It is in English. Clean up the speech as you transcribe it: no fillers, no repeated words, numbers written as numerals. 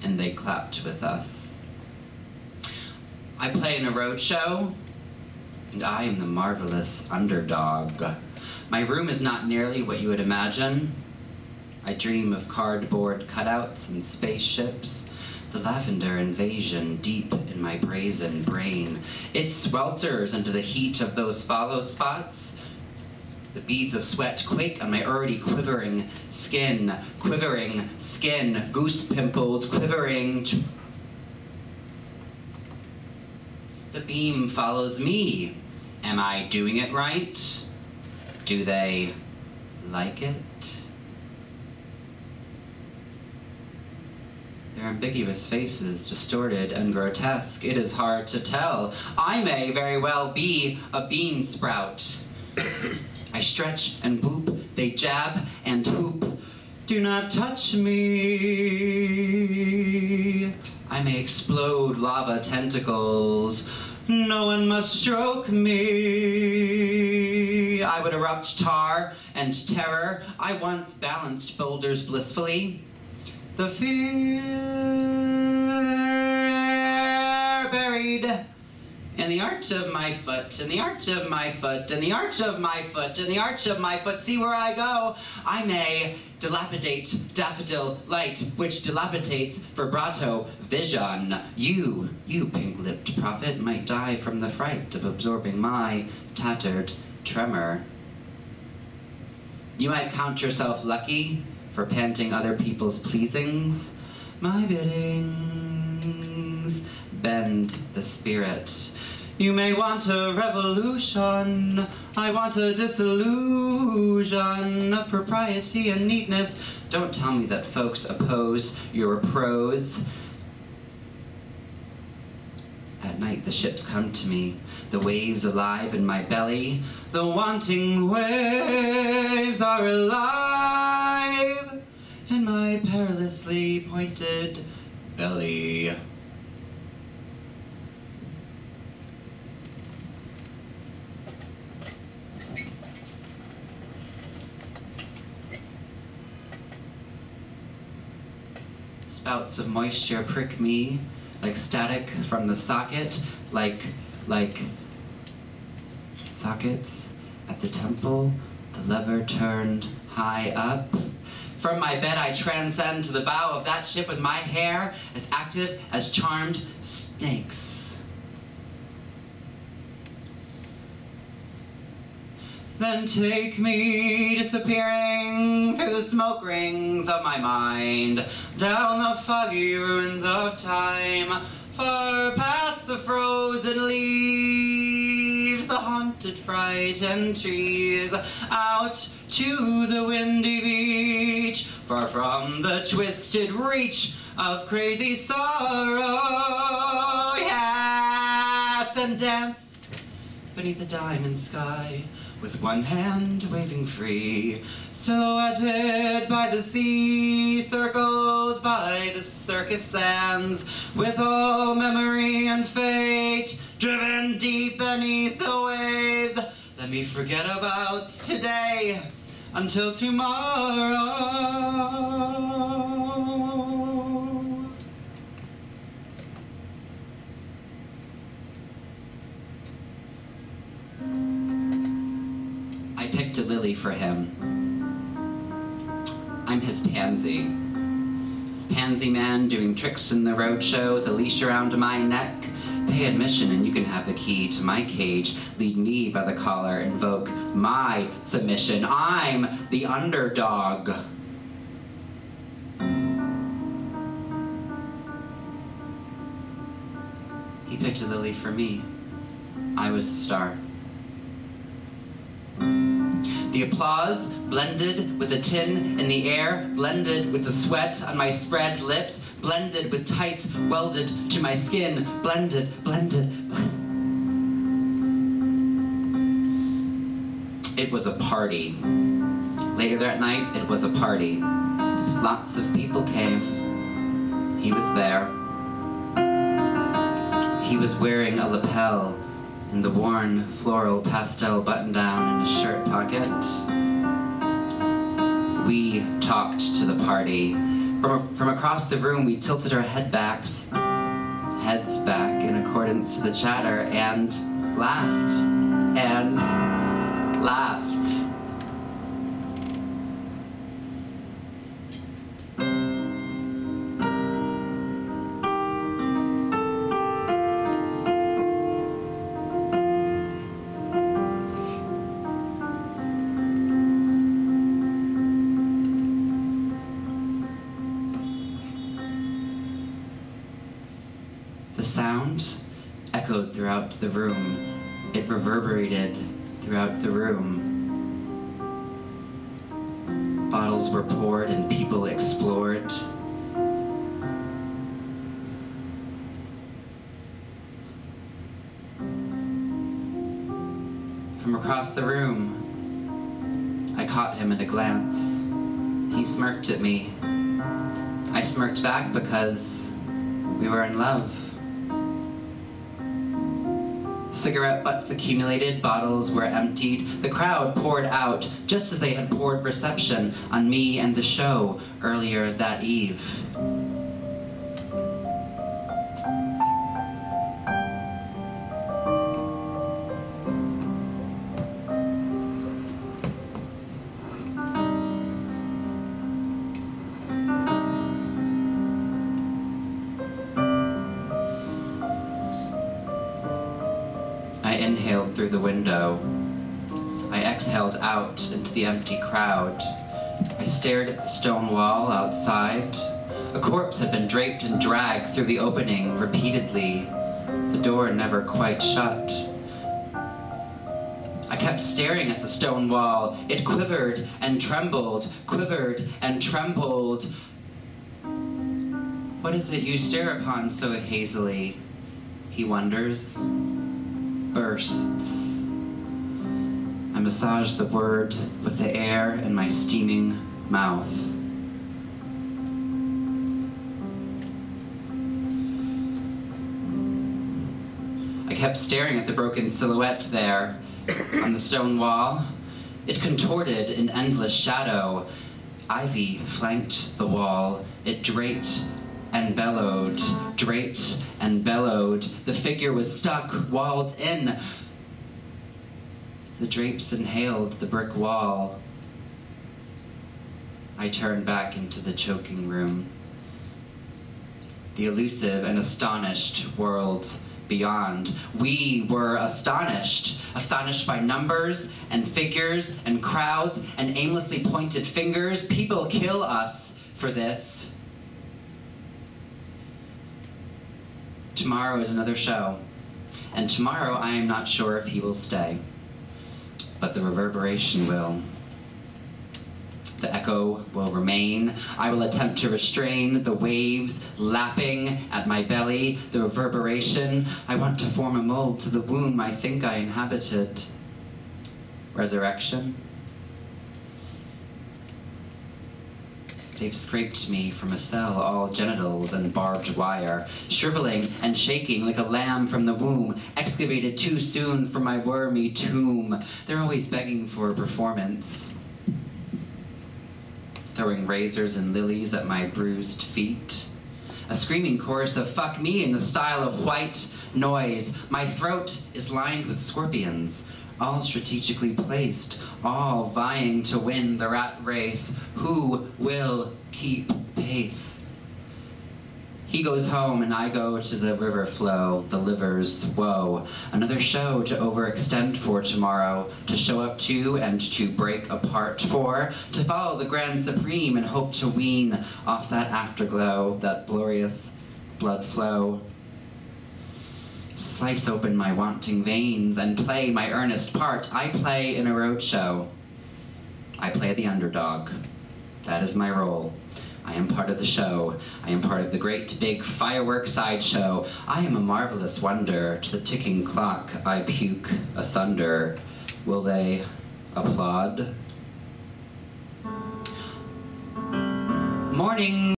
and they clapped with us. I play in a roadshow, and I am the marvelous underdog. My room is not nearly what you would imagine. I dream of cardboard cutouts and spaceships, the lavender invasion deep in my brazen brain. It swelters under the heat of those follow spots. The beads of sweat quake on my already quivering skin, goose pimples, quivering. The beam follows me. Am I doing it right? Do they like it? Their ambiguous faces, distorted and grotesque, it is hard to tell. I may very well be a bean sprout. I stretch and boop, they jab and hoop. Do not touch me. I may explode lava tentacles. No one must stroke me. I would erupt tar and terror. I once balanced boulders blissfully. The fear buried in the arch of my foot, in the arch of my foot, in the arch of my foot, in the arch of my foot. See where I go. I may dilapidate daffodil light, which dilapidates vibrato vision. You pink-lipped prophet, might die from the fright of absorbing my tattered tremor. You might count yourself lucky for panting other people's pleasings. My biddings bend the spirit. You may want a revolution. I want a disillusion of propriety and neatness. Don't tell me that folks oppose your prose. At night the ships come to me, the waves alive in my belly. The wanting waves are alive in my perilously pointed belly. Spouts of moisture prick me like static from the socket, like sockets at the temple, the lever turned high up. From my bed I transcend to the bow of that ship with my hair as active as charmed snakes. Then take me disappearing through the smoke rings of my mind, down the foggy ruins of time, far past the frozen leaves, the haunted frightened trees, out to the windy beach, far from the twisted reach of crazy sorrow, yes, and dance beneath the diamond sky, with one hand waving free, silhouetted by the sea, circled by the circus sands, with all memory and fate driven deep beneath the waves. Let me forget about today until tomorrow. I picked a lily for him. I'm his pansy. His pansy man doing tricks in the roadshow with a leash around my neck. Pay admission and you can have the key to my cage. Lead me by the collar, invoke my submission. I'm the underdog. He picked a lily for me. I was the star. The applause blended with the tin in the air, blended with the sweat on my spread lips, blended with tights welded to my skin, blended. It was a party. Later that night, it was a party. Lots of people came. He was there. He was wearing a lapel in the worn floral pastel button-down in his shirt pocket. We talked to the party, From across the room, we tilted our heads back in accordance to the chatter, and laughed, and laughed. The sound echoed throughout the room. It reverberated throughout the room. Bottles were poured and people explored. From across the room, I caught him at a glance. He smirked at me. I smirked back because we were in love. Cigarette butts accumulated, bottles were emptied. The crowd poured out, just as they had poured reception on me and the show earlier that eve. I inhaled through the window. I exhaled out into the empty crowd. I stared at the stone wall outside. A corpse had been draped and dragged through the opening repeatedly. The door never quite shut. I kept staring at the stone wall. It quivered and trembled, quivered and trembled. What is it you stare upon so hazily? He wonders. Bursts. I massage the word with the air in my steaming mouth. I kept staring at the broken silhouette there on the stone wall. It contorted in endless shadow. Ivy flanked the wall. It draped and bellowed, draped and bellowed. The figure was stuck, walled in. The drapes inhaled the brick wall. I turned back into the choking room. The elusive and astonished world beyond. We were astonished. Astonished by numbers and figures and crowds and aimlessly pointed fingers. People kill us for this. Tomorrow is another show, and tomorrow I am not sure if he will stay, but the reverberation will. The echo will remain. I will attempt to restrain the waves lapping at my belly, the reverberation. I want to form a mold to the womb I think I inhabited. Resurrection. They've scraped me from a cell, all genitals and barbed wire, shriveling and shaking like a lamb from the womb, excavated too soon for my wormy tomb. They're always begging for a performance, throwing razors and lilies at my bruised feet. A screaming chorus of fuck me in the style of white noise. My throat is lined with scorpions, all strategically placed, all vying to win the rat race. Who will keep pace? He goes home and I go to the river flow, the liver's woe. Another show to overextend for tomorrow, to show up to and to break apart for, to follow the grand supreme and hope to wean off that afterglow, that glorious blood flow. Slice open my wanting veins and play my earnest part. I play in a roadshow. I play the underdog. That is my role. I am part of the show. I am part of the great big firework sideshow. I am a marvelous wonder. To the ticking clock I puke asunder. Will they applaud? Morning.